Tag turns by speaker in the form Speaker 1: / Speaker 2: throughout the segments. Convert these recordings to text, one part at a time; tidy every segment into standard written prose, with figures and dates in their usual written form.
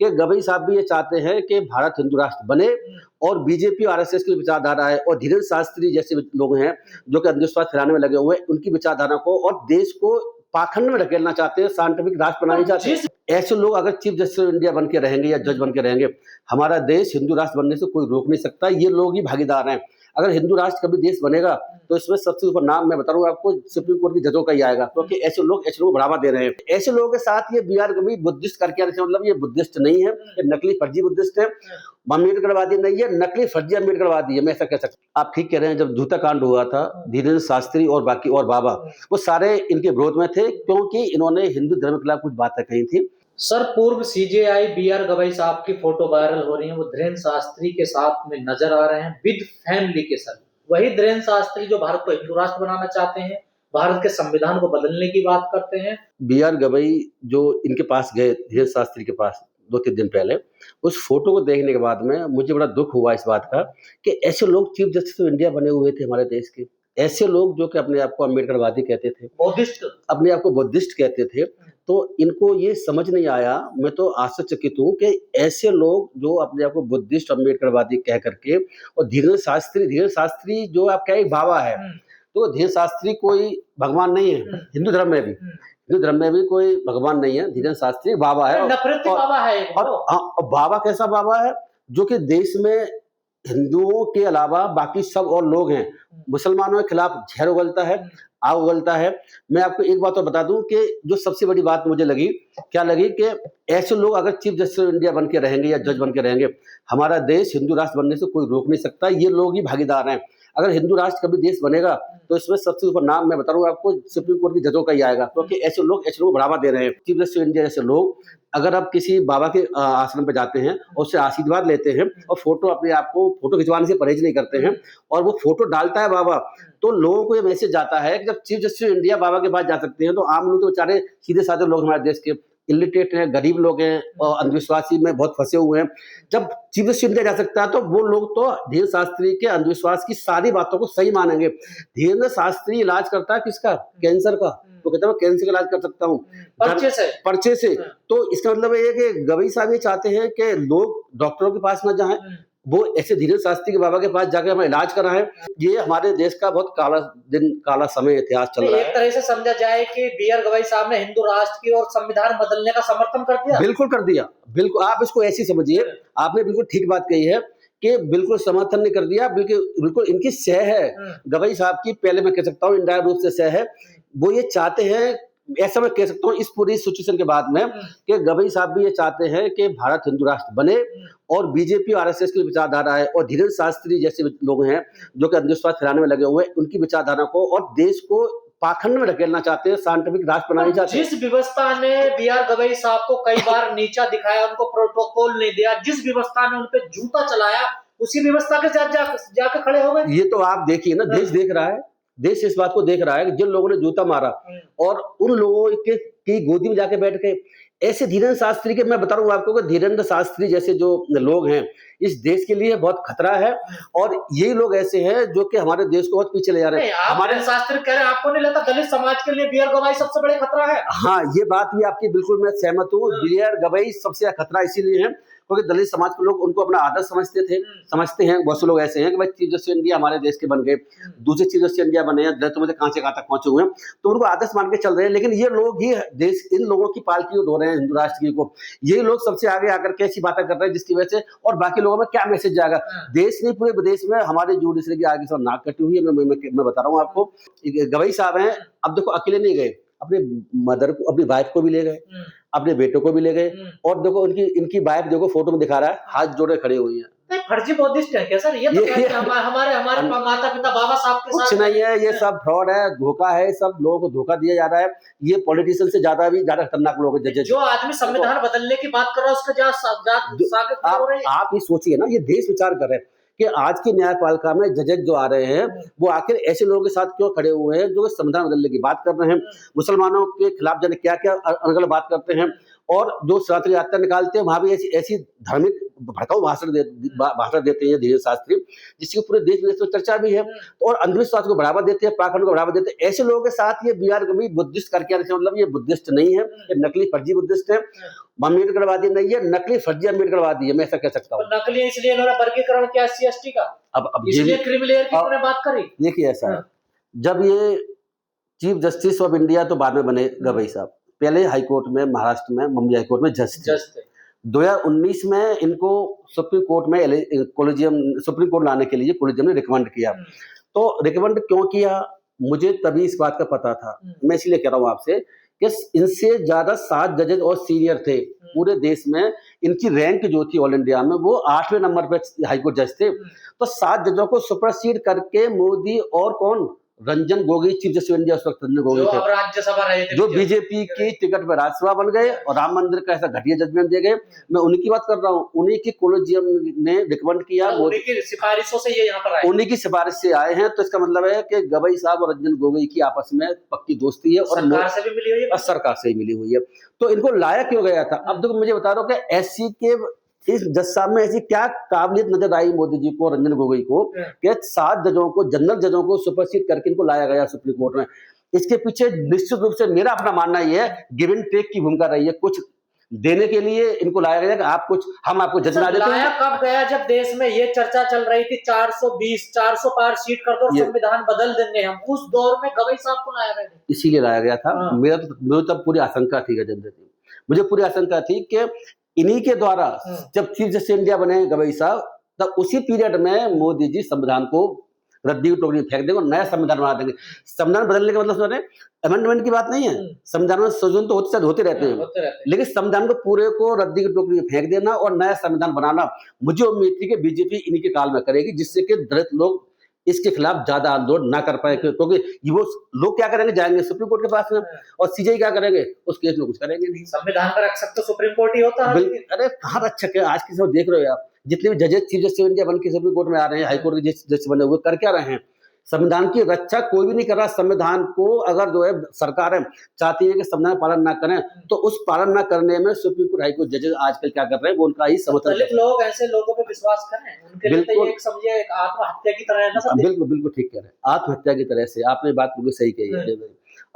Speaker 1: कि गवई साहब भी ये चाहते हैं कि भारत हिंदू राष्ट्र बने और बीजेपी आरएसएस की विचारधारा है और धीरेन्द्र शास्त्री जैसे लोग हैं जो कि अंधविश्वास फैलाने में लगे हुए हैं, उनकी विचारधारा को और देश को पाखंड में ढकेलना चाहते हैं, साइंटिफिक राष्ट्र बनाना चाहते हैं। ऐसे लोग अगर चीफ जस्टिस ऑफ इंडिया बन के रहेंगे या जज बन के रहेंगे, हमारा देश हिंदू राष्ट्र बनने से कोई रोक नहीं सकता। ये लोग ही भागीदार हैं। अगर हिंदू राष्ट्र कभी देश बनेगा तो इसमें सबसे ऊपर नाम मैं बता रहा हूँ आपको, सुप्रीम कोर्ट के जजों का ही आएगा, क्योंकि ऐसे लोग को बढ़ावा दे रहे हैं। ऐसे लोगों के साथ ये बीआर गवई बुद्धिस्ट करके आने से मतलब ये बुद्धिस्ट नहीं है, ये नकली फर्जी बुद्धिस्ट है, अम्बेडकरवादी नहीं है, नकली फर्जी अम्बेडकरवादी है, मैं ऐसा कह सकता हूँ। आप ठीक कह रहे हैं। जब जूता कांड हुआ था, धीरेन्द्र शास्त्री और बाकी और बाबा वो सारे इनके विरोध में थे क्योंकि इन्होंने हिंदू धर्म के खिलाफ कुछ बातें कही थी।
Speaker 2: सर, पूर्व सीजेआई बीआर गवई साहब की फोटो वायरल हो रही है, वो धीरेन्द्र शास्त्री के साथ में नजर आ रहे हैं विद फैमिली के साथ। वही धीरेन्द्र शास्त्री जो भारत को हिंदू राष्ट्र बनाना चाहते हैं, भारत के संविधान को बदलने की बात करते हैं।
Speaker 1: बीआर गवई जो इनके पास गए धीरेन्द्र शास्त्री के पास 2-3 दिन पहले, उस फोटो को देखने के बाद में मुझे बड़ा दुख हुआ इस बात का कि ऐसे लोग चीफ जस्टिस ऑफ इंडिया बने हुए थे हमारे देश के। ऐसे लोग जो कि अपने आप को अम्बेडकरवादी कहते थे,
Speaker 2: बुद्धिस्ट,
Speaker 1: अपने आप को बुद्धिस्ट कहते थे, तो इनको ये समझ नहीं आया। मैं तो आश्चर्यचकित हूँ कि ऐसे लोग जो अपने आप को बुद्धिस्ट अम्बेडकरवादी कह करके, और धीरेन्द्र शास्त्री जो आप कहें बाबा है, तो धीरेन्द्र शास्त्री कोई भगवान नहीं है। हिंदू धर्म में भी कोई भगवान नहीं है, धीरेन्द्र शास्त्री बाबा है।
Speaker 2: बाबा है
Speaker 1: और बाबा कैसा बाबा है जो कि देश में हिंदुओं के अलावा बाकी सब और लोग हैं, मुसलमानों के खिलाफ जहर उगलता है, आग उगलता है। मैं आपको एक बात और बता दूं कि जो सबसे बड़ी बात मुझे लगी कि ऐसे लोग अगर चीफ जस्टिस ऑफ इंडिया बन के रहेंगे या जज बन के रहेंगे, हमारा देश हिंदू राष्ट्र बनने से कोई रोक नहीं सकता। ये लोग ही भागीदार हैं। अगर हिंदू राष्ट्र कभी देश बनेगा तो इसमें सबसे ऊपर नाम मैं बता रहा हूँ आपको, सुप्रीम कोर्ट के जजों का ही आएगा, क्योंकि ऐसे लोग को बढ़ावा दे रहे हैं। चीफ जस्टिस ऑफ इंडिया जैसे लोग अगर आप किसी बाबा के आश्रम पे जाते हैं और उससे आशीर्वाद लेते हैं और अपने आप को फोटो खिंचवाने से परहेज नहीं करते हैं और वो फोटो डालता है बाबा, तो लोगों को ये मैसेज जाता है कि जब चीफ जस्टिस ऑफ इंडिया बाबा के पास जा सकते हैं तो आम लोग तो बेचारे सीधे साधे लोग हमारे देश के इलिटरेट हैं, गरीब लोग हैं और अंधविश्वासी में बहुत फंसे हुए हैं, जब चीफ जस्टिस इंडिया जा सकता है तो वो लोग तो धीरेन्द्र शास्त्री के अंधविश्वास की सारी बातों को सही मानेंगे। धीरेन्द्र शास्त्री इलाज करता है किसका? कैंसर का। तो कहता है कैंसर का इलाज कर सकता हूँ पर्चे से। तो इसका मतलब ये कि गवई साहब ये चाहते हैं कि लोग डॉक्टरों के पास न जाएं, वो ऐसे धीरेन्द्र शास्त्री के बाबा के पास जाकर हमें इलाज कराएं। ये हमारे देश का बहुत काला समय इतिहास चल रहा है।
Speaker 2: एक तरह से समझा जाए कि बीआर गवई साहब ने हिंदू राष्ट्र की और संविधान बदलने का समर्थन कर दिया।
Speaker 1: बिल्कुल कर दिया, बिल्कुल। आप इसको ऐसी समझिए, आपने बिल्कुल ठीक बात कही है कि बिल्कुल समर्थन नहीं कर दिया, बिल्कुल इनकी सह है गवई साहब की, पहले मैं कह सकता हूँ इंडायरेक्ट रूप से सह है। वो ये चाहते हैं, ऐसा मैं कह सकता हूँ इस पूरी सिचुएशन के बाद में, कि गवई साहब भी ये चाहते हैं कि भारत हिंदू राष्ट्र बने और बीजेपी आरएसएस की विचारधारा है और धीरेन्द्र शास्त्री जैसे लोग हैं जो कि अंधविश्वास फैलाने में लगे हुए हैं, उनकी विचारधारा को और देश को पाखंड में ढकेलना चाहते हैं, साइंटिफिक राष्ट्र बनाना चाहते हैं।
Speaker 2: जिस व्यवस्था ने बीआर गवई साहब को कई बार नीचा दिखाया, उनको प्रोटोकॉल नहीं दिया, जिस व्यवस्था ने उनपे जूता चलाया, उसी व्यवस्था के साथ जाकर खड़े हो गए।
Speaker 1: ये तो आप देखिए ना, देश देख रहा है, देश इस बात को देख रहा है कि जिन लोगों ने जूता मारा और उन लोगों की गोदी में जाके बैठ गए, ऐसे धीरेन्द्र शास्त्री के, मैं बता रहा हूँ आपको कि धीरेन्द्र शास्त्री जैसे जो लोग हैं इस देश के लिए बहुत खतरा है और यही लोग ऐसे हैं जो कि हमारे देश को बहुत पीछे ले जा रहे हैं।
Speaker 2: हमारे शास्त्री कह रहे हैं, आपको नहीं लगता दलित समाज के लिए बीआर गवई सबसे बड़े खतरा है?
Speaker 1: हाँ, ये बात भी आपकी बिल्कुल मैं सहमत हूँ। बीआर गवई सबसे खतरा इसीलिए है क्योंकि दलित समाज के लोग उनको अपना आदर्श समझते हैं। बहुत से लोग ऐसे हैं कि भाई चीफ जस्टिस इंडिया हमारे देश के बन गए, दूसरे चीफ जस्टिस इंडिया बने हैं, दलितों में से कहां से कहां तक पहुंचे हुए हैं, तो उनको आदर्श मान के चल रहे हैं। लेकिन ये लोग ही देश, इन लोगों की पालकी ढो रहे हैं हिंदू राष्ट्र की को। यही लोग सबसे आगे आकर के ऐसी बातें कर रहे हैं जिसकी वजह से और बाकी लोगों में क्या मैसेज जाएगा। देश नहीं, पूरे विदेश में हमारे जुडिशरी की आगे से नाक कटी हुई है। मैं बता रहा हूँ आपको, गवई साहब हैं, अब देखो अकेले नहीं गए, अपने मदर को, अपनी वाइफ को भी ले गए, अपने बेटों को भी ले गए, और देखो इनकी वाइफ देखो फोटो में दिखा रहा है, हाथ जोड़े खड़े हुई है।
Speaker 2: फर्जी बुद्धिस्ट है क्या सर? ये तो हमारे माता पिता बाबा साहब के साथ
Speaker 1: कुछ नहीं है, ये सब फ्रॉड है, धोखा है, सब लोगों को धोखा दिया जा रहा है। ये पॉलिटिशियन से ज्यादा खतरनाक लोग हैं।
Speaker 2: जो आदमी संविधान बदलने की बात कर रहा है उसका
Speaker 1: आप ये सोचिए ना, ये देश विचार कर रहे हैं कि आज की न्यायपालिका में जजेस जो आ रहे हैं वो आखिर ऐसे लोगों के साथ क्यों खड़े हुए हैं जो संविधान बदलने की बात कर रहे हैं, मुसलमानों के खिलाफ जाने क्या क्या अलग अलग बात करते हैं, और जो सनातन यात्रा निकालते हैं वहां भी ऐसी धार्मिक भड़काऊ भाषण देते हैं धीरेन्द्र शास्त्री, जिसकी पूरे देश विदेश में चर्चा भी है, और अंधविश्वास को बढ़ावा देते हैं, पाखंड को बढ़ावा देते हैं। ऐसे लोगों के साथ ये बी आर गवई बुद्धिस्ट करके आने से मतलब ये बुद्धिस्ट नहीं है, ये नकली फर्जी बुद्धिस्ट है, अम्बेडकरवादी नहीं है, नकली फर्जी अम्बेडकरवादी है, मैं ऐसा कह सकता हूँ।
Speaker 2: नकली इसलिए इन्होंने वर्गीकरण किया SC/ST का,
Speaker 1: अब
Speaker 2: इसलिए क्रिमिलेयर की उन्होंने बात करी।
Speaker 1: देखिए ऐसा है, जब ये चीफ जस्टिस ऑफ इंडिया तो बाद में बने गवई साहब, पहले हाई कोर्ट में महाराष्ट्र में मुंबई हाई कोर्ट में जज थे। 2019 में इनको सुप्रीम कोर्ट में कॉलेजियम सुप्रीम कोर्ट लाने के लिए कॉलेजियम ने रिकमेंड किया। तो रिकमेंड क्यों किया, मुझे तभी इस बात का पता था, मैं इसलिए कह रहा हूँ आपसे कि इनसे ज्यादा 7 जजेस और सीनियर थे पूरे देश में। इनकी रैंक जो थी ऑल इंडिया में वो 8वें नंबर पे हाईकोर्ट जज थे। तो 7 जजों को सुपरसीड करके मोदी और कौन, Ranjan Gogoi chief justice of India उस वक्त रंजन गोगोई थे,
Speaker 2: राज्यसभा रहे थे,
Speaker 1: जो बीजेपी की टिकट पर राज्यसभा बन गए और राम मंदिर का ऐसा घटिया जजमेंट दे गए। मैं उन्हीं की बात कर रहा हूँ, उन्हीं की कॉलेजियम ने रिकमेंड किया,
Speaker 2: उन्हीं की सिफारिशों से ये यहाँ पर आए,
Speaker 1: उन्हीं की सिफारिश से आए हैं। तो इसका मतलब है कि गवई साहब और रंजन गोगोई की आपस में पक्की दोस्ती है, और
Speaker 2: सरकार से भी मिली हुई है,
Speaker 1: सरकार से ही मिली हुई है। तो इनको लाया क्यों गया था? अब देखो मुझे बता रहा हूँ कि SC के इस जज साहब में ऐसी क्या काबिलियत नजर आई मोदी जी को, रंजन गोगोई को, कि 7 जजों को, जनरल जजों को सुपरसीड करके इनको लाया गया सुप्रीम कोर्ट में। इसके पीछे निश्चित रूप से मेरा अपना मानना यह है, गिव एंड टेक की भूमिका रही है। कुछ देने के लिए इनको लाया गया कि आप कुछ, हम आपको जज ना देते।
Speaker 2: लाया कब गया? जब देश में ये चर्चा चल रही थी 400 पार सीट कर दो, संविधान बदल देंगे हम, उस दौर में गवई साहब को लाया गया, इसीलिए
Speaker 1: लाया गया था। मेरा तो पूरी आशंका थी, गजेंद्र जी, मुझे पूरी आशंका थी कि इन्हीं के द्वारा जब चीफ जस्टिस इंडिया बने गवई साहब, तब उसी पीरियड में मोदी जी संविधान को रद्दी की टोकरी फेंक देंगे और नया संविधान बना देंगे। संविधान बदलने का मतलब अमेंडमेंट की बात नहीं है, संविधान में संशोधन तो होते रहते हैं, लेकिन संविधान को पूरे को रद्दी की टोकरी में फेंक देना और नया संविधान बनाना, मुझे उम्मीद थी कि बीजेपी इन्हीं के काल में करेगी, जिससे कि दलित लोग इसके खिलाफ ज्यादा आंदोलन ना कर पाए। क्योंकि वो लोग क्या करेंगे, जाएंगे सुप्रीम कोर्ट के पास में, और सीजेआई क्या करेंगे, उस केस में कुछ करेंगे नहीं।
Speaker 2: संविधान का रक्षक तो सुप्रीम कोर्ट ही होता है।
Speaker 1: अरे कहाँ रक्षक है, आज की समय देख रहे हो आप, जितने भी जजेस चीफ जस्टिस ऑफ इंडिया बन के सुप्रीम कोर्ट में आ रहे हैं, हाईकोर्ट के जज बने हुए, कर क्या रहे हैं? संविधान की रक्षा कोई भी नहीं कर रहा। संविधान को अगर जो है सरकार चाहती है कि संविधान पालन ना करें, तो उस पालन ना करने में सुप्रीम कोर्ट हाईकोर्ट जजेस आजकल क्या कर रहे हैं, वो उनका ही समर्थन।
Speaker 2: दलित लोग ऐसे लोगों पे विश्वास करें, उनके लिए तो ये एक समझिए एक आत्महत्या की तरह है ना।
Speaker 1: बिल्कुल बिल्कुल ठीक कह रहे हैं, आत्महत्या की तरह से आपने बात बिल्कुल सही कही है।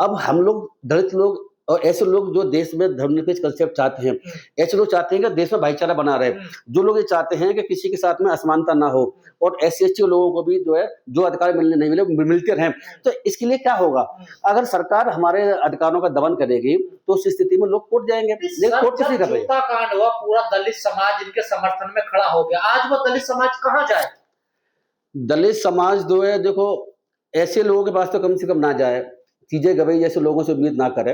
Speaker 1: अब हम लोग दलित लोग और ऐसे लोग जो देश में धर्मनिरपेक्ष कंसेप्ट चाहते हैं, ऐसे लोग चाहते हैं कि देश में भाईचारा बना रहे, जो लोग ये चाहते हैं कि किसी के साथ में असमानता ना हो, और SC/ST लोगों को भी जो है जो अधिकार मिलने नहीं मिले मिलते रहें। तो इसके लिए क्या होगा, अगर सरकार हमारे अधिकारों का दमन करेगी तो उस स्थिति में लोग कोर्ट जाएंगे। कोर्ट किसी कर रहे हैं,
Speaker 2: कांड हुआ, पूरा दलित समाज इनके समर्थन में खड़ा हो गया, आज वो दलित समाज कहाँ जाए?
Speaker 1: दलित समाज जो है, देखो ऐसे लोगों के पास तो कम से कम ना जाए, चीजें गवई जैसे लोगों से उम्मीद ना करे।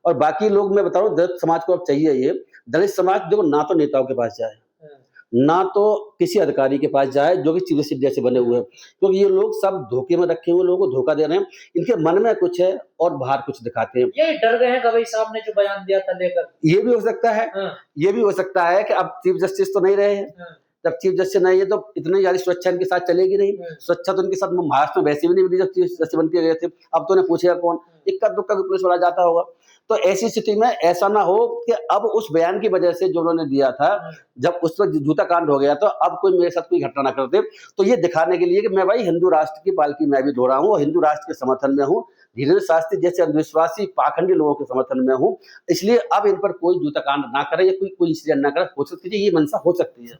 Speaker 1: और बाकी लोग, मैं बता रहा हूँ, दलित समाज को अब चाहिए ये, दलित समाज देखो ना तो नेताओं के पास जाए, ना तो किसी अधिकारी के पास जाए जो कि चीफ जस्टिस इंडिया से बने हुए हैं, क्योंकि ये लोग सब धोखे में रखे हुए लोगों को धोखा दे रहे हैं। इनके मन में कुछ है और बाहर कुछ दिखाते हैं।
Speaker 2: ये डर गए हैं गवई साहब ने जो बयान दिया था लेकर,
Speaker 1: ये भी हो सकता है, ये भी हो सकता है कि अब चीफ जस्टिस तो नहीं रहे हैं, जब चीफ जस्टिस नहीं है तो इतनी ज्यादा सुरक्षा इनके साथ चलेगी नहीं। सुरक्षा तो इनके साथ महाराष्ट्र में वैसे भी नहीं मिली जब चीफ जस्टिस बन के गए थे। अब तो उन्हें पूछेगा कौन, इक्का दुक्का भी पुलिस वाला जाता होगा। तो ऐसी स्थिति में ऐसा ना हो कि अब उस बयान की वजह से जो उन्होंने दिया था, जब उस पर जूता कांड हो गया, तो अब कोई मेरे साथ कोई घटना ना कर दे। तो ये दिखाने के लिए कि मैं भाई हिंदू राष्ट्र की पालकी मैं भी धो रहा हूँ और हिंदू राष्ट्र के समर्थन में हूँ, धीरेन्द्र शास्त्री जैसे अंधविश्वासी पाखंडी लोगों के समर्थन में हूँ, इसलिए अब इन पर कोई जूता कांड ना करे या कोई इंसिडेंट ना करे। हो सकती है ये मंशा हो सकती है।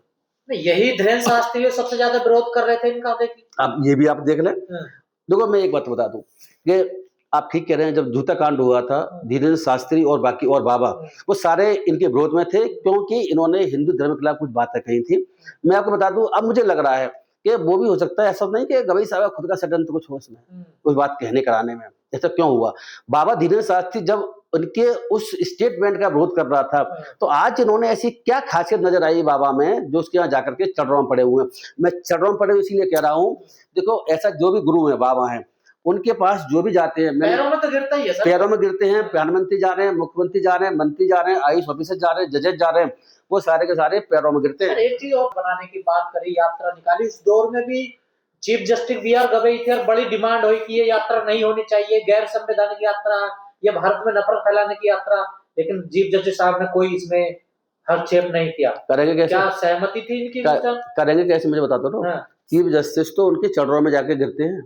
Speaker 2: यही धीरेन्द्र शास्त्री सबसे ज्यादा विरोध कर रहे थे इनका। देखिए
Speaker 1: अब ये भी आप देख लें। देखो मैं एक बात बता दूं कि आप ठीक कह रहे हैं, जब जूता कांड हुआ था, धीरेन्द्र शास्त्री और बाकी और बाबा वो सारे इनके विरोध में थे, क्योंकि इन्होंने हिंदू धर्म के खिलाफ कुछ बातें कही थी। मैं आपको बता दूं, अब मुझे लग रहा है कि वो भी हो सकता है, ऐसा नहीं कि गवई साहब खुद का षड्यंत्र कुछ हो इसमें, कुछ बात कहने कराने में। ऐसा क्यों हुआ? बाबा धीरेन्द्र शास्त्री जब उनके उस स्टेटमेंट का विरोध कर रहा था, तो आज इन्होंने ऐसी क्या खासियत नजर आई बाबा में जो उसके यहाँ जाकर के चढ़ाव पड़े हुए हैं। मैं चढ़ाव पड़े हुए इसीलिए कह रहा हूँ, देखो ऐसा जो भी गुरु है बाबा हैं, उनके पास जो भी जाते हैं
Speaker 2: पैरों में तो गिरता ही है सर।
Speaker 1: पैरों में गिरते हैं। प्रधानमंत्री जा रहे हैं, मुख्यमंत्री जा रहे हैं, मंत्री जा रहे हैं, आयुष ऑफिसर जा रहे हैं, जजेस जा रहे हैं, वो सारे के सारे पैरों में गिरते हैं।
Speaker 2: एक चीज और बनाने की बात करी, यात्रा निकाली, इस दौर में भी चीफ जस्टिस BR गवई थे और बड़ी डिमांड हुई कि ये यात्रा नहीं होनी चाहिए, गैर संवैधानिक यात्रा, ये भारत में नफरत फैलाने की यात्रा, लेकिन चीफ जस्टिस साहब ने कोई इसमें हस्तक्षेप नहीं किया।
Speaker 1: करेंगे कैसे?
Speaker 2: क्या सहमति थी इनकी?
Speaker 1: करेंगे कैसे, मुझे बता दो ना। चीफ जस्टिस तो उनके चरणों में जाके गिरते हैं,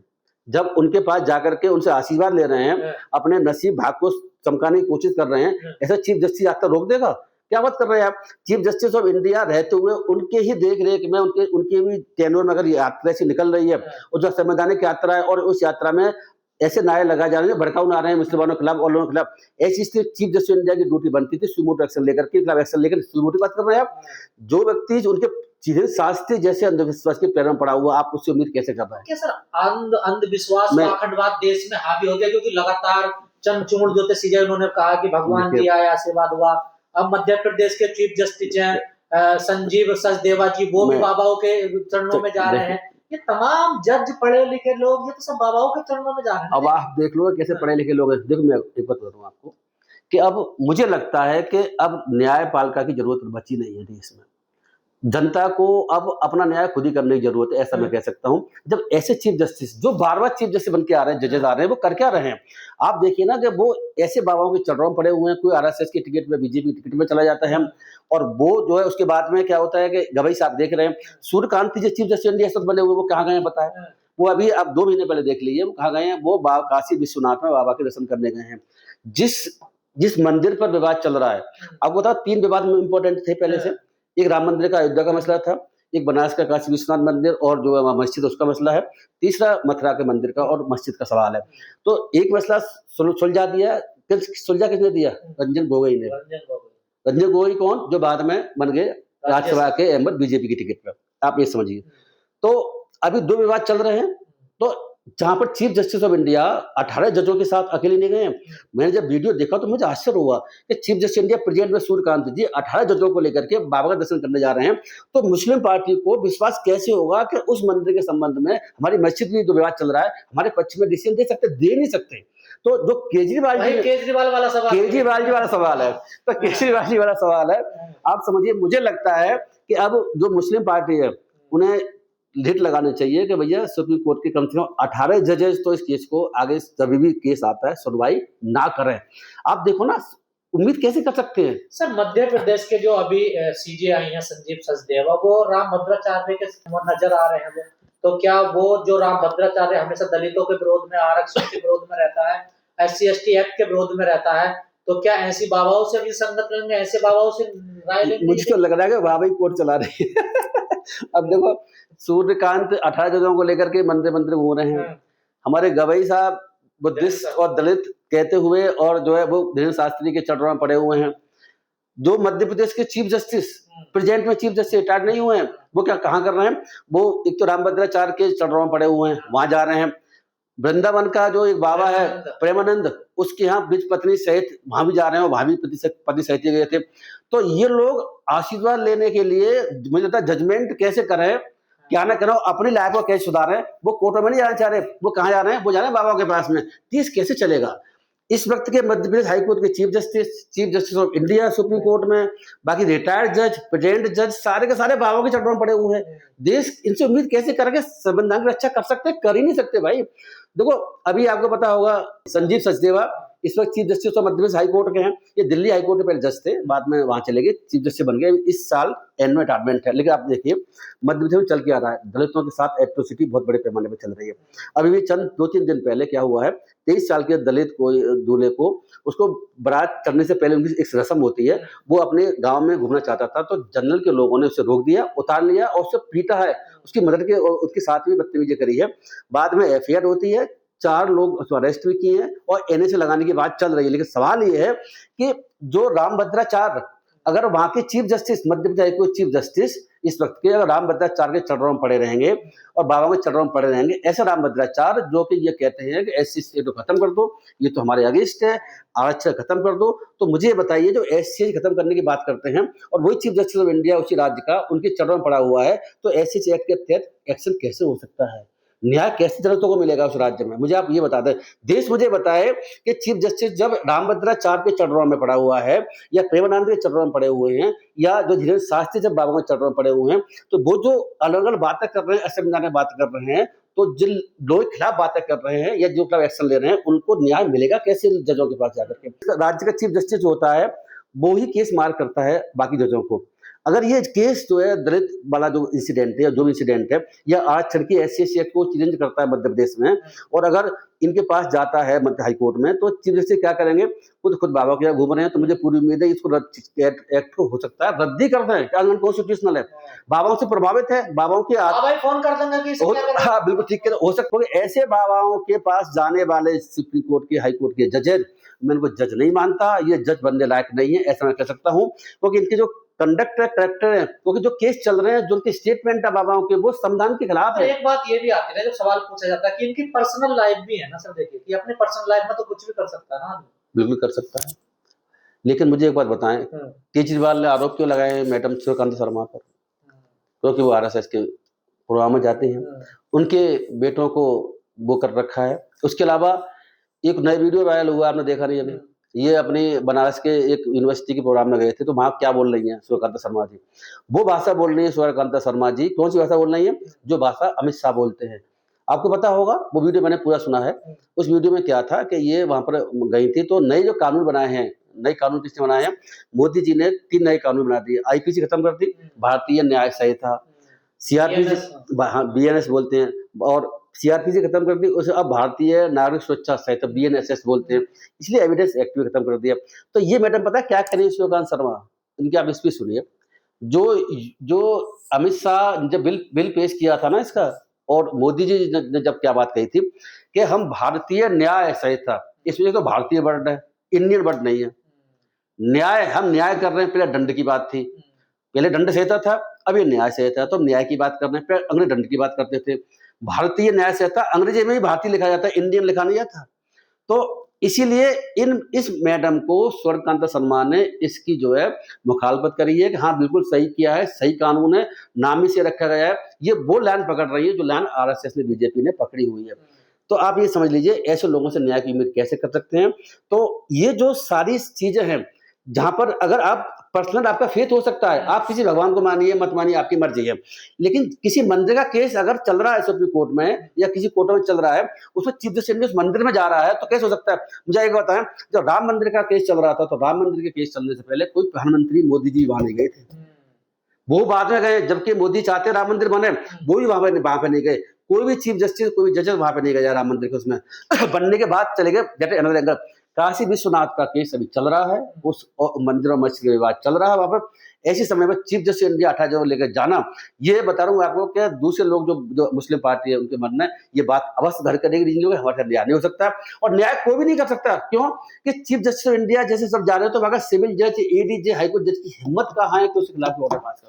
Speaker 1: जब उनके पास जाकर के उनसे आशीर्वाद ले रहे हैं, अपने नसीब भाग को चमकाने की कोशिश कर रहे हैं, ऐसा चीफ जस्टिस आज तक रोक देगा? क्या बात कर रहे हैं आप? चीफ जस्टिस ऑफ इंडिया रहते हुए उनके ही देख रेख में, उनके भी टेन्योर में अगर यात्रा से निकल रही है, और जो संवैधानिक यात्रा है, और उस यात्रा में ऐसे नारे लगाए जा रहे हैं, भड़काऊ नारे हैं मुसलमानों के खिलाफ और लोगों के खिलाफ, ऐसी स्थिति चीफ जस्टिस इंडिया की ड्यूटी बनती थी सुमोटो एक्शन लेकर के, खिलाफ एक्शन लेकर। सुमोटो बात कर रहे हैं आप? जो व्यक्ति उनके सीधे शास्त्री जैसे अंधविश्वास के पैरों में पड़ा हुआ, आप उससे उम्मीद कैसे कर रहे हैं?
Speaker 2: क्या सर अंधविश्वास, पाखंडवाद देश में हावी हो गया? क्योंकि लगातार चंद्रचूड़ जो थे सीजे, उन्होंने कहा कि भगवान जी आए, आशीर्वाद हुआ। अब मध्य प्रदेश के चीफ जस्टिस हैं संजीव सचदेवा जी, वो भी बाबाओं के चरणों में जा रहे हैं। ये तमाम जज पढ़े लिखे लोग, ये तो सब बाबाओं के चरणों में जा रहे हैं।
Speaker 1: अब आप देख लो कैसे पढ़े लिखे लोग हैं। देखो मैं एक बात बता दूं आपको कि अब मुझे लगता है कि अब न्यायपालिका की जरूरत बची नहीं है देश में। जनता को अब अपना न्याय खुद ही करने की जरूरत है, ऐसा मैं कह सकता हूं। जब ऐसे चीफ जस्टिस जो बार-बार चीफ जस्टिस बन के आ रहे हैं, जजेस आ रहे हैं, वो कर क्या रहे हैं? आप देखिए ना कि वो ऐसे बाबाओं के चरणों में पड़े हुए हैं। कोई आरएसएस की टिकट में, बीजेपी की टिकट में चला जाता है, और वो जो है उसके बाद में क्या होता है कि गवई साहब देख रहे हैं, सूर्यकांत जो चीफ जस्टिस इंडिया बने हुए, वो कहाँ गए हैं बताएं? वो अभी आप 2 महीने पहले देख लीजिए वो कहाँ गए हैं। वो काशी विश्वनाथ में बाबा के दर्शन करने गए हैं। जिस मंदिर पर विवाद चल रहा है, अब बताओ 3 विवाद इंपॉर्टेंट थे पहले से। एक राम मंदिर का अयोध्या का मसला था, एक बनारस का काशी विश्वनाथ मंदिर और जो है मस्जिद उसका मसला है, तीसरा मथुरा के मंदिर का और मस्जिद का सवाल है। तो एक मसला सुलझा दिया। सुलझा किसने दिया? रंजन गोगोई ने। रंजन गोगोई कौन? जो बाद में बन गए राज्यसभा के मेंबर बीजेपी की टिकट पर। आप ये समझिए। तो अभी 2 विवाद चल रहे हैं। तो जहां पर चीफ जस्टिस ऑफ इंडिया 18 जजों के साथ अकेले नहीं गए। मैंने जब वीडियो देखा तो मुझे आश्चर्य हुआ कि चीफ जस्टिस इंडिया प्रेजेंट में सूर्यकांत जी 18 जजों को लेकर के बाबा का दर्शन करने जा रहे हैं। तो मुस्लिम पार्टी को विश्वास कैसे होगा कि उस मंदिर के संबंध में, हमारी मस्जिद में जो विवाद चल रहा है, हमारे पक्ष में डिसीजन दे सकते? दे नहीं सकते। तो जो केजरीवाल वाला सवाल है, तो केजरीवाल जी वाला सवाल है। आप समझिए, मुझे लगता है कि अब जो मुस्लिम पार्टी है उन्हें लिट लगाने चाहिए कि भैया सुप्रीम कोर्ट के कम से कम 18 जजेस तो इस केस को आगे जब भी केस आता है सुनवाई ना करें। आप देखो ना, उम्मीद कैसे कर सकते हैं?
Speaker 2: सर मध्य प्रदेश के जो अभी सीजेआई हैं संजीव सचदेवा, वो राम भद्राचार्य के नजर आ रहे हैं। तो क्या वो जो राम भद्राचार्य हमेशा दलितों के विरोध में, आरक्षण के विरोध में रहता है, SC/ST एक्ट के विरोध में रहता है, तो क्या ऐसी बाबाओं से भी संगत लेंगे, ऐसे बाबाओं से राय लेंगे?
Speaker 1: मुझे तो लग रहा है कि बाबा ही कोर्ट चला रही है। अब देखो सूर्यकांत 18 जजों को लेकर के मंदिर घूम रहे हैं। हमारे गवई साहब बुद्धिस्ट और दलित कहते हुए, और जो है वो धीरेन्द्र शास्त्री के चरणों में पड़े हुए हैं। जो मध्य प्रदेश के चीफ जस्टिस प्रेजेंट में चीफ जस्टिस रिटायर्ड नहीं हुए हैं, वो क्या कहाँ कर रहे हैं? वो एक तो रामभद्राचार्य के चरणों में पड़े हुए हैं, वहां जा रहे हैं। वृंदावन का जो एक बाबा है प्रेमानंद, उसके यहाँ बीच पत्नी सहित वहां भी जा रहे हैं, वहां भी पति सहित गए थे। तो ये लोग आशीर्वाद लेने के लिए, मुझे लगता है जजमेंट कैसे करें, क्या ना करो, अपनी लाइफ को कैसे सुधारें, वो कोर्ट में नहीं जाना चाह रहे। वो कहाँ जा रहे हैं? वो जा रहे हैं बाबा के पास में। तीस कैसे चलेगा? इस वक्त के मध्य प्रदेश हाईकोर्ट के chief justice of India supreme court में, बाकी रिटायर्ड जज, प्रेजेंट जज, सारे के सारे बाबा के चरणों में पड़े हुए हैं। देश इनसे उम्मीद कैसे करके संविधान की रक्षा कर सकते? कर ही नहीं सकते भाई। देखो अभी आपको पता होगा संजीव सचदेवा इस वक्त chief justice of Madhya Pradesh high court के हैं। ये दिल्ली हाईकोर्ट में पहले जज थे, बाद में वहां चले गए, चीफ जस्टिस बन गए। इस साल एनुअल रिटायरमेंट है। लेकिन आप देखिए मध्य प्रदेश में चल के आ रहा है, दलितों के साथ एट्रोसिटी बहुत बड़े पैमाने पर चल रही है। अभी भी चंद 2-3 दिन पहले क्या हुआ है, 23 साल के दलित को, दूल्हे को, उसको बारात चढ़ने से पहले उनकी एक रस्म होती है, वो अपने गांव में घूमना चाहता था, तो जनरल के लोगों ने उसे रोक दिया, उतार लिया और उसे पीटा है। उसकी मदद के और उसके साथ भी बदतमीजी करी है। बाद में एफआईआर होती है, 4 लोग उसको अरेस्ट भी किए हैं और एनए से लगाने की बात चल रही है। लेकिन सवाल ये है कि जो रामभद्राचार्य, अगर वहां के चीफ जस्टिस, मध्य प्रदेश के चीफ जस्टिस इस वक्त के, अगर रामभद्राचार्य के चरणों में पड़े रहेंगे और बाबा के चरणों में पड़े रहेंगे, ऐसे रामभद्राचार्य जो कि ये कहते हैं कि SC को खत्म कर दो, ये तो हमारे अगेंस्ट है, आरक्षण खत्म कर दो, तो मुझे बताइए जो SC खत्म करने की बात करते हैं और वही चीफ जस्टिस ऑफ इंडिया उसी राज्य का उनके चरणों में पड़ा हुआ है, तो SC एक्ट के तहत एक्शन कैसे हो सकता है? न्याय कैसे दलितों को मिलेगा उस राज्य में? मुझे आप ये बता दें। देश मुझे बताए कि चीफ जस्टिस जब रामभद्राचार्य के चरणों में पड़ा हुआ है, या प्रेमानंद के चरणों में पड़े हुए हैं, या जो धीरेन्द्र शास्त्री जब बाबा के चरणों में पड़े हुए हैं, तो वो जो अलग अलग बातें कर रहे हैं, असंविधानिक बातें कर रहे हैं, तो जिन लोगों के खिलाफ बातें कर रहे हैं या जो खिलाफ एक्शन ले रहे हैं, उनको न्याय मिलेगा कैसे जजों के पास जाकर के? राज्य का चीफ जस्टिस जो होता है वो ही केस मार करता है बाकी जजों को। अगर ये केस जो है दलित वाला जो इंसिडेंट है या जो भी इंसिडेंट है, या आरक्षण की SC एक्ट को चेंज करता है मध्य प्रदेश में, और अगर इनके पास जाता है मध्य हाईकोर्ट में, तो चीफ जस्टिस क्या करेंगे, खुद बाबा के यहाँ घूम रहे हैं, तो मुझे पूरी उम्मीद है इसको एक्ट को हो सकता है रद्दी कर दें, क्या अनकॉन्स्टिट्यूशनल है, बाबाओं से प्रभावित है, बाबाओं के
Speaker 2: भाई फोन कर देंगे कि इसे क्या करें?
Speaker 1: हाँ बिल्कुल ठीक है, हो सकता है ऐसे बाबाओं के पास जाने वाले सुप्रीम कोर्ट के, हाई कोर्ट के जजेज, मैं उनको जज नहीं मानता, ये जज बनने लायक नहीं है, ऐसा मैं कह सकता हूँ, क्योंकि इनके जो कंडक्ट है, करेक्टर है, क्योंकि जो केस चल रहे हैं, जो उनके स्टेटमेंट है बाबाओं के, वो संविधान के खिलाफ है।
Speaker 2: एक बात ये भी आती है जब सवाल पूछा जाता है कि इनकी पर्सनल लाइफ भी है ना सर, देखिए कि अपने पर्सनल लाइफ में तो कुछ भी कर सकता है ना आदमी।
Speaker 1: बिल्कुल कर सकता है, लेकिन मुझे एक बात बताएं, केजरीवाल ने आरोप क्यों लगाए मैडम सूर्यकांत शर्मा पर? क्योंकि वो RSS के प्रोग्राम में जाते हैं, उनके बेटों को वो कर रखा है। उसके अलावा एक नया वीडियो वायरल हुआ, आपने देखा नहीं अभी, ये अपनी बनारस के एक यूनिवर्सिटी के प्रोग्राम में गए थे, तो वहां क्या बोल रही हैं सूर्यकांत शर्मा जी, वो भाषा बोल रही है सूर्यकांत शर्मा जी, कौन सी भाषा बोल रही है? जो भाषा अमित शाह बोलते हैं। आपको पता होगा, वो वीडियो मैंने पूरा सुना है। उस वीडियो में क्या था कि ये वहां पर गई थी, तो नए जो कानून बनाए हैं, नए कानून किसने बनाए हैं? मोदी जी ने 3 नए कानून बना दिए। IPC खत्म कर दी, भारतीय न्याय संहिता, CRPC, BNS बोलते हैं, और CRPC खत्म कर दी, उसे अब भारतीय नागरिक सुरक्षा संहिता BNSS बोलते हैं, इसलिए एविडेंस एक्ट भी खत्म कर दिया। तो ये मैडम पता है क्या करें सूर्यकांत शर्मा, इनकी आप स्पीच सुनिए। जो अमित शाह जब बिल पेश किया था ना इसका, और मोदी जी ने जब क्या बात कही थी कि हम भारतीय न्याय संहिता, इसमें तो भारतीय वर्ड है, इंडियन वर्ड नहीं है, न्याय, हम न्याय कर रहे हैं, पहले दंड की बात थी, पहले दंड संहिता था, अब ये न्याय संहिता, तो हम न्याय की बात कर रहे हैं, पहले अंग्रेज दंड की बात करते थे। भारतीय न्याय संहिता, अंग्रेजी में ही भारतीय लिखा जाता है, इंडियन लिखा नहीं जाता। तो इसीलिए इस मैडम को सूर्यकांत शर्मा ने इसकी जो है मुखालफत करी है कि हाँ बिल्कुल सही किया है, सही कानून है, नामी से रखा गया है। ये वो लाइन पकड़ रही है जो लाइन RSS में BJP ने पकड़ी हुई है। तो आप ये समझ लीजिए, ऐसे लोगों से न्याय की उम्मीद कैसे कर सकते हैं? तो ये जो सारी चीजें हैं, जहां पर अगर आप पर्सनल आपका फेथ हो सकता है, आप किसी भगवान को मानिए मत मानिए, आपकी मर्जी है, लेकिन किसी मंदिर का केस अगर चल रहा है सुप्रीम कोर्ट में या किसी कोर्ट में चल रहा है, उसमें चीफ जस्टिस उस मंदिर में जा रहा है, तो कैसे हो सकता है? मुझे एक बताएं, जब राम मंदिर का केस चल रहा था, तो राम मंदिर के केस चलने से पहले कोई प्रधानमंत्री मोदी जी वहां नहीं गए थे, वो बाद में गए, जबकि मोदी चाहते राम मंदिर बने, वो भी वहां पे नहीं गए। कोई भी चीफ जस्टिस, कोई भी जज वहां पे नहीं गया राम मंदिर के उसमें बनने के बाद चले गए। जैसे अनदर एंगल, काशी विश्वनाथ का केस अभी चल रहा है, उस मंदिर और मस्जिद का विवाद चल रहा है वहां पर। ऐसे समय में चीफ जस्टिस इंडिया 18 जगह लेकर जाना, ये बता रहा हूँ आपको कि दूसरे लोग जो मुस्लिम पार्टी है उनके मन में ये बात अवश्य घर करेगी, हमारे साथ न्याय नहीं हो सकता, और न्याय कोई भी नहीं कर सकता। क्यों कि चीफ जस्टिस इंडिया जैसे सब जा रहे हो, तो वहां का सिविल जज, AD, हाईकोर्ट जज की हिम्मत कहाँ है कि उसके खिलाफ ऑर्डर पास कर